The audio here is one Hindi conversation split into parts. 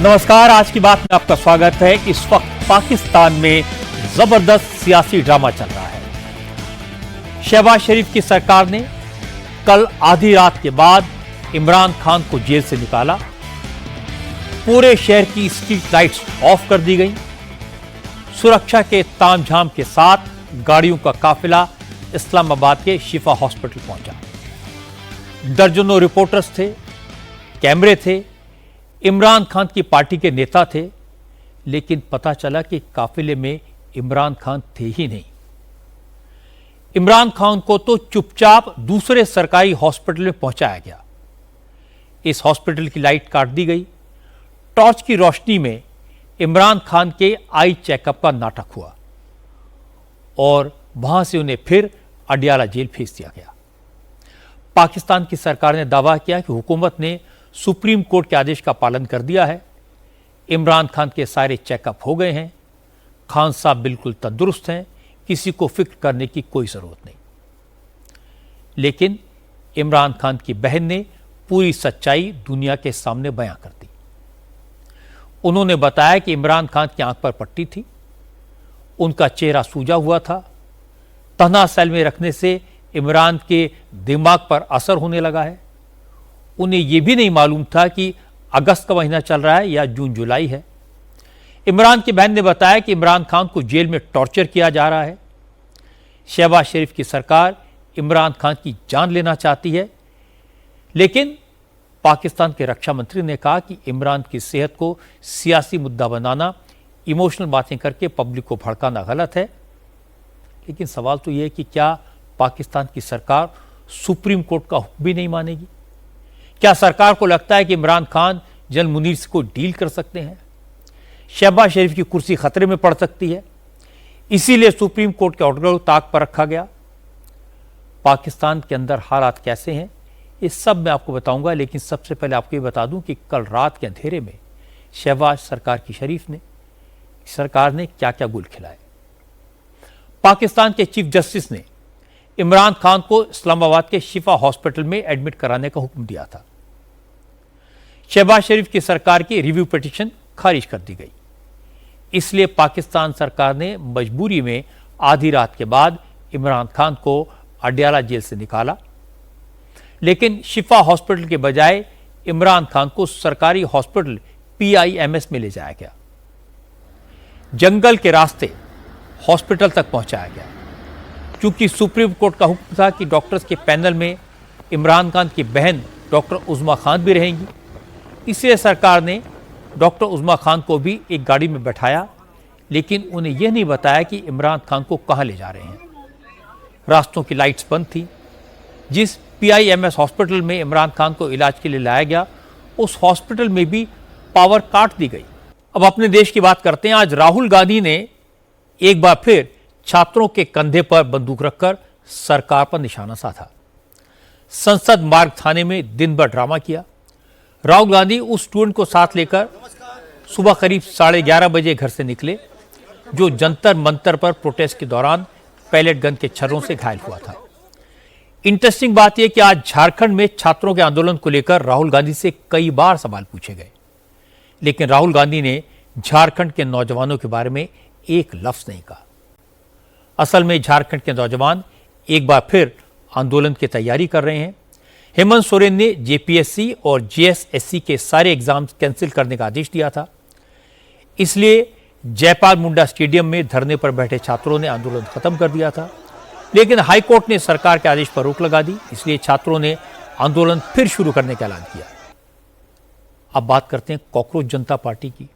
नमस्कार, आज की बात में आपका स्वागत है। इस वक्त पाकिस्तान में जबरदस्त सियासी ड्रामा चल रहा है। शहबाज शरीफ की सरकार ने कल आधी रात के बाद इमरान खान को जेल से निकाला। पूरे शहर की स्ट्रीट लाइट्स ऑफ कर दी गई। सुरक्षा के तामझाम के साथ गाड़ियों का काफिला इस्लामाबाद के शिफा हॉस्पिटल पहुंचा। दर्जनों रिपोर्टर्स थे, कैमरे थे, इमरान खान की पार्टी के नेता थे, लेकिन पता चला कि काफिले में इमरान खान थे ही नहीं। इमरान खान को तो चुपचाप दूसरे सरकारी हॉस्पिटल में पहुंचाया गया। इस हॉस्पिटल की लाइट काट दी गई। टॉर्च की रोशनी में इमरान खान के आई चेकअप का नाटक हुआ और वहां से उन्हें फिर अडियाला जेल भेज दिया गया। पाकिस्तान की सरकार ने दावा किया कि हुकूमत ने सुप्रीम कोर्ट के आदेश का पालन कर दिया है। इमरान खान के सारे चेकअप हो गए हैं। खान साहब बिल्कुल तंदुरुस्त हैं, किसी को फिक्र करने की कोई जरूरत नहीं। लेकिन इमरान खान की बहन ने पूरी सच्चाई दुनिया के सामने बयां कर दी। उन्होंने बताया कि इमरान खान की आंख पर पट्टी थी, उनका चेहरा सूजा हुआ था। तन्हा सेल में रखने से इमरान के दिमाग पर असर होने लगा है। उन्हें यह भी नहीं मालूम था कि अगस्त का महीना चल रहा है या जून जुलाई है। इमरान की बहन ने बताया कि इमरान खान को जेल में टॉर्चर किया जा रहा है। शहबाज शरीफ की सरकार इमरान खान की जान लेना चाहती है, लेकिन पाकिस्तान के रक्षा मंत्री ने कहा कि इमरान की सेहत को सियासी मुद्दा बनाना, इमोशनल बातें करके पब्लिक को भड़काना गलत है। लेकिन सवाल तो यह है कि क्या पाकिस्तान की सरकार सुप्रीम कोर्ट का हुक्म भी नहीं मानेगी? क्या सरकार को लगता है कि इमरान खान जनरल मुनीर को डील कर सकते हैं? शहबाज शरीफ की कुर्सी खतरे में पड़ सकती है, इसीलिए सुप्रीम कोर्ट के ऑर्डर को ताक पर रखा गया। पाकिस्तान के अंदर हालात कैसे हैं, ये सब मैं आपको बताऊंगा, लेकिन सबसे पहले आपको ये बता दूं कि कल रात के अंधेरे में शहबाज सरकार ने क्या क्या गुल खिलाए। पाकिस्तान के चीफ जस्टिस ने इमरान खान को इस्लामाबाद के शिफा हॉस्पिटल में एडमिट कराने का हुक्म दिया था। शहबाज शरीफ की सरकार की रिव्यू पिटीशन खारिज कर दी गई। इसलिए पाकिस्तान सरकार ने मजबूरी में आधी रात के बाद इमरान खान को अडियाला जेल से निकाला। लेकिन शिफा हॉस्पिटल के बजाय इमरान खान को सरकारी हॉस्पिटल PIMS में ले जाया गया। जंगल के रास्ते हॉस्पिटल तक पहुंचाया गया। क्योंकि सुप्रीम कोर्ट का हुक्म था कि डॉक्टर्स के पैनल में इमरान खान की बहन डॉक्टर उज़्मा खान भी रहेंगी, इसलिए सरकार ने डॉक्टर उज़्मा खान को भी एक गाड़ी में बैठाया, लेकिन उन्हें यह नहीं बताया कि इमरान खान को कहां ले जा रहे हैं। रास्तों की लाइट्स बंद थी। जिस PIMS हॉस्पिटल में इमरान खान को इलाज के लिए लाया गया, उस हॉस्पिटल में भी पावर काट दी गई। अब अपने देश की बात करते हैं। आज राहुल गांधी ने एक बार फिर छात्रों के कंधे पर बंदूक रखकर सरकार पर निशाना साधा। संसद मार्ग थाने में दिन भर ड्रामा किया। राहुल गांधी उस स्टूडेंट को साथ लेकर सुबह करीब 11:30 बजे घर से निकले, जो जंतर मंतर पर प्रोटेस्ट के दौरान पैलेट गन के छर्रों से घायल हुआ था। इंटरेस्टिंग बात यह कि आज झारखंड में छात्रों के आंदोलन को लेकर राहुल गांधी से कई बार सवाल पूछे गए, लेकिन राहुल गांधी ने झारखंड के नौजवानों के बारे में एक लफ्ज नहीं कहा। असल में झारखंड के नौजवान एक बार फिर आंदोलन की तैयारी कर रहे हैं। हेमंत सोरेन ने JPSC और JSSC के सारे एग्जाम्स कैंसिल करने का आदेश दिया था। इसलिए जयपाल मुंडा स्टेडियम में धरने पर बैठे छात्रों ने आंदोलन खत्म कर दिया था, लेकिन हाईकोर्ट ने सरकार के आदेश पर रोक लगा दी। इसलिए छात्रों ने आंदोलन फिर शुरू करने का ऐलान किया। अब बात करते हैं कॉकरोच जनता पार्टी की।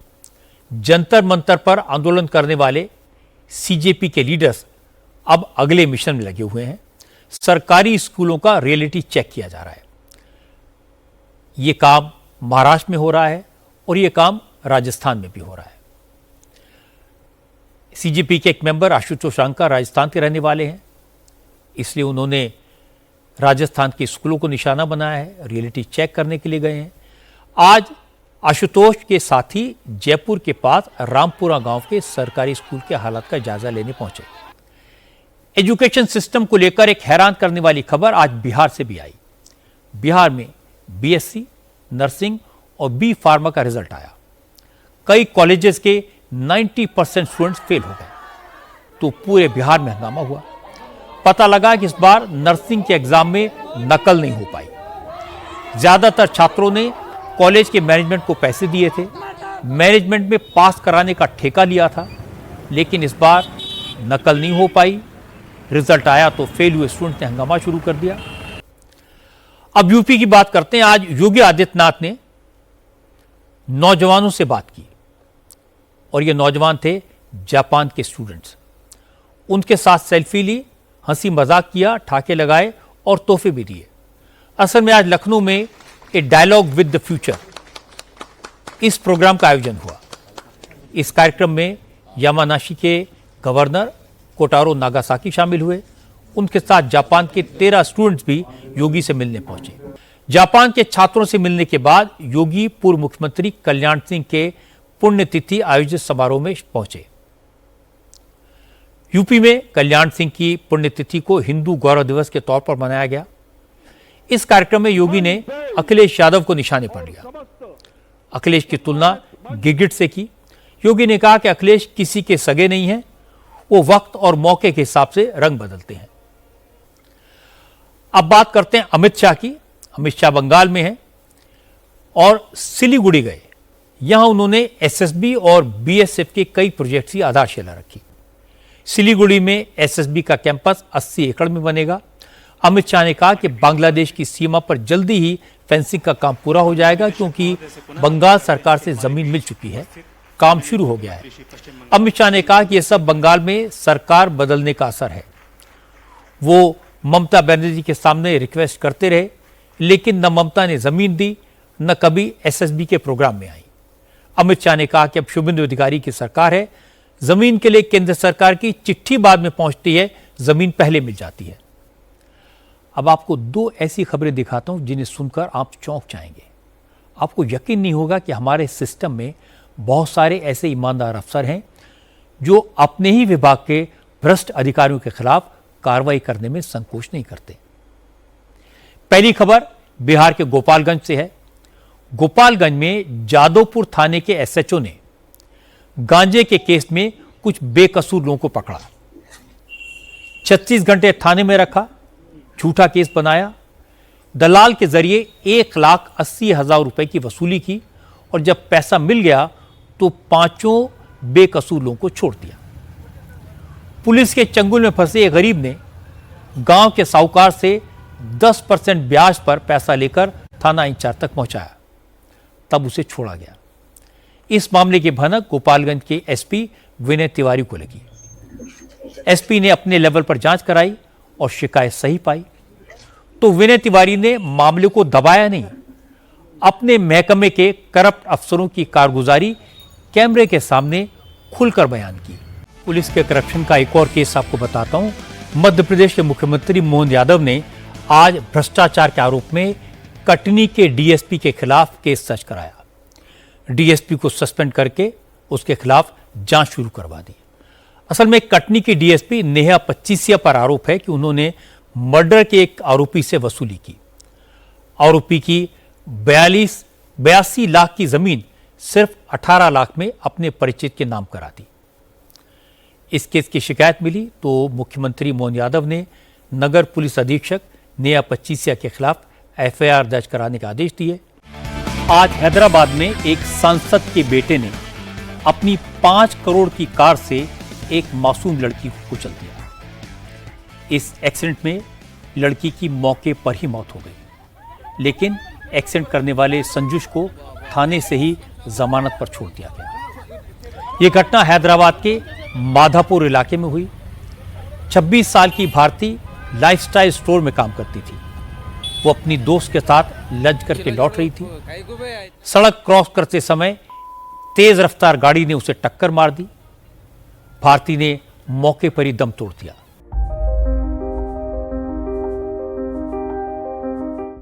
जंतर मंतर पर आंदोलन करने वाले CJP के लीडर्स अब अगले मिशन में लगे हुए हैं। सरकारी स्कूलों का रियलिटी चेक किया जा रहा है। यह काम महाराष्ट्र में हो रहा है और यह काम राजस्थान में भी हो रहा है। CJP के एक मेंबर आशुतोष अंका राजस्थान के रहने वाले हैं, इसलिए उन्होंने राजस्थान के स्कूलों को निशाना बनाया है, रियलिटी चेक करने के लिए गए हैं। आज आशुतोष के साथी जयपुर के पास रामपुरा गांव के सरकारी स्कूल के हालात का जायजा लेने पहुंचे। एजुकेशन सिस्टम को लेकर एक हैरान करने वाली खबर आज बिहार से भी आई। बिहार में BSc, नर्सिंग और B फार्मा का रिजल्ट आया। कई कॉलेजेस के 90% स्टूडेंट्स फेल हो गए। तो पूरे बिहार में हंगामा हुआ। पता लगा कि इस बार नर्सिंग के एग्जाम में नकल नहीं हो पाई। ज्यादातर छात्रों ने कॉलेज के मैनेजमेंट को पैसे दिए थे, मैनेजमेंट में पास कराने का ठेका लिया था, लेकिन इस बार नकल नहीं हो पाई। रिजल्ट आया तो फेल हुए स्टूडेंट ने हंगामा शुरू कर दिया। अब यूपी की बात करते हैं। आज योगी आदित्यनाथ ने नौजवानों से बात की और ये नौजवान थे जापान के स्टूडेंट्स। उनके साथ सेल्फी ली, हंसी मजाक किया, ठाके लगाए और तोहफे भी दिए। असल में आज लखनऊ में ए डायलॉग विद द फ्यूचर इस प्रोग्राम का आयोजन हुआ। इस कार्यक्रम में यामानाशी के गवर्नर कोटारो नागासाकी शामिल हुए। उनके साथ जापान के 13 स्टूडेंट्स भी योगी से मिलने पहुंचे। जापान के छात्रों से मिलने के बाद योगी पूर्व मुख्यमंत्री कल्याण सिंह के पुण्यतिथि आयोजित समारोह में पहुंचे। यूपी में कल्याण सिंह की पुण्यतिथि को हिंदू गौरव दिवस के तौर पर मनाया गया। इस कार्यक्रम में योगी ने अखिलेश यादव को निशाने पर लिया। अखिलेश की तुलना गिगिट से की। योगी ने कहा कि अखिलेश किसी के सगे नहीं हैं, वो वक्त और मौके के हिसाब से रंग बदलते हैं। अब बात करते हैं अमित शाह की। अमित शाह बंगाल में हैं और सिलीगुड़ी गए। यहां उन्होंने एसएसबी और बीएसएफ के कई प्रोजेक्ट्स की आधारशिला रखी। सिलीगुड़ी में एसएसबी का कैंपस 80 एकड़ में बनेगा। अमित शाह ने कहा कि बांग्लादेश की सीमा पर जल्दी ही फेंसिंग का काम पूरा हो जाएगा, क्योंकि बंगाल सरकार से जमीन मिल चुकी है, काम शुरू हो गया है। अमित शाह ने कहा कि यह सब बंगाल में सरकार बदलने का असर है। वो ममता बनर्जी के सामने रिक्वेस्ट करते रहे, लेकिन न ममता ने जमीन दी, न कभी एसएसबी के प्रोग्राम में आई। अमित शाह ने कहा कि अब शुभेंदु अधिकारी की सरकार है, जमीन के लिए केंद्र सरकार की चिट्ठी बाद में पहुंचती है, जमीन पहले मिल जाती है। अब आपको 2 ऐसी खबरें दिखाता हूं जिन्हें सुनकर आप चौंक जाएंगे। आपको यकीन नहीं होगा कि हमारे सिस्टम में बहुत सारे ऐसे ईमानदार अफसर हैं जो अपने ही विभाग के भ्रष्ट अधिकारियों के खिलाफ कार्रवाई करने में संकोच नहीं करते। पहली खबर बिहार के गोपालगंज से है। गोपालगंज में जादवपुर थाने के एसएचओ ने गांजे के केस में कुछ बेकसूर लोगों को पकड़ा। 36 घंटे थाने में रखा, झूठा केस बनाया, दलाल के जरिए 1,80,000 रुपए की वसूली की और जब पैसा मिल गया तो 5 बेकसूर लोगों को छोड़ दिया। पुलिस के चंगुल में फंसे एक गरीब ने गांव के साहूकार से 10% ब्याज पर पैसा लेकर थाना इंचार्ज तक पहुंचाया, तब उसे छोड़ा गया। इस मामले की भनक गोपालगंज के एसपी विनय तिवारी को लगी। एसपी ने अपने लेवल पर जांच कराई और शिकायत सही पाई, तो विनय तिवारी ने मामले को दबाया नहीं, अपने महकमे के करप्ट अफसरों की कारगुजारी कैमरे के सामने खुलकर बयान की। पुलिस के करप्शन का एक और केस आपको बताता हूं। मध्य प्रदेश के मुख्यमंत्री मोहन यादव ने आज भ्रष्टाचार के आरोप में कटनी के डीएसपी के खिलाफ केस दर्ज कराया। डीएसपी को सस्पेंड करके उसके खिलाफ जांच शुरू करवा दी। असल में कटनी की डीएसपी नेहा पच्चीसिया पर आरोप है कि उन्होंने मर्डर के एक आरोपी से वसूली की। आरोपी की 82 लाख की जमीन सिर्फ 18 लाख में अपने परिचित के नाम करा दी। इस केस की शिकायत मिली तो मुख्यमंत्री मोहन यादव ने नगर पुलिस अधीक्षक नेहा पच्चीसिया के खिलाफ एफआईआर दर्ज कराने के आदेश दिए। आज हैदराबाद में एक सांसद के बेटे ने अपनी 5 करोड़ की कार से एक मासूम लड़की को कुचल दिया। इस एक्सीडेंट में लड़की की मौके पर ही मौत हो गई, लेकिन एक्सीडेंट करने वाले संजुष को थाने से ही जमानत पर छोड़ दिया गया। यह घटना हैदराबाद के माधापुर इलाके में हुई। 26 साल की भारती लाइफस्टाइल स्टोर में काम करती थी। वो अपनी दोस्त के साथ लंच करके लौट रही थी। सड़क क्रॉस करते समय तेज रफ्तार गाड़ी ने उसे टक्कर मार दी। भारती ने मौके पर ही दम तोड़ दिया।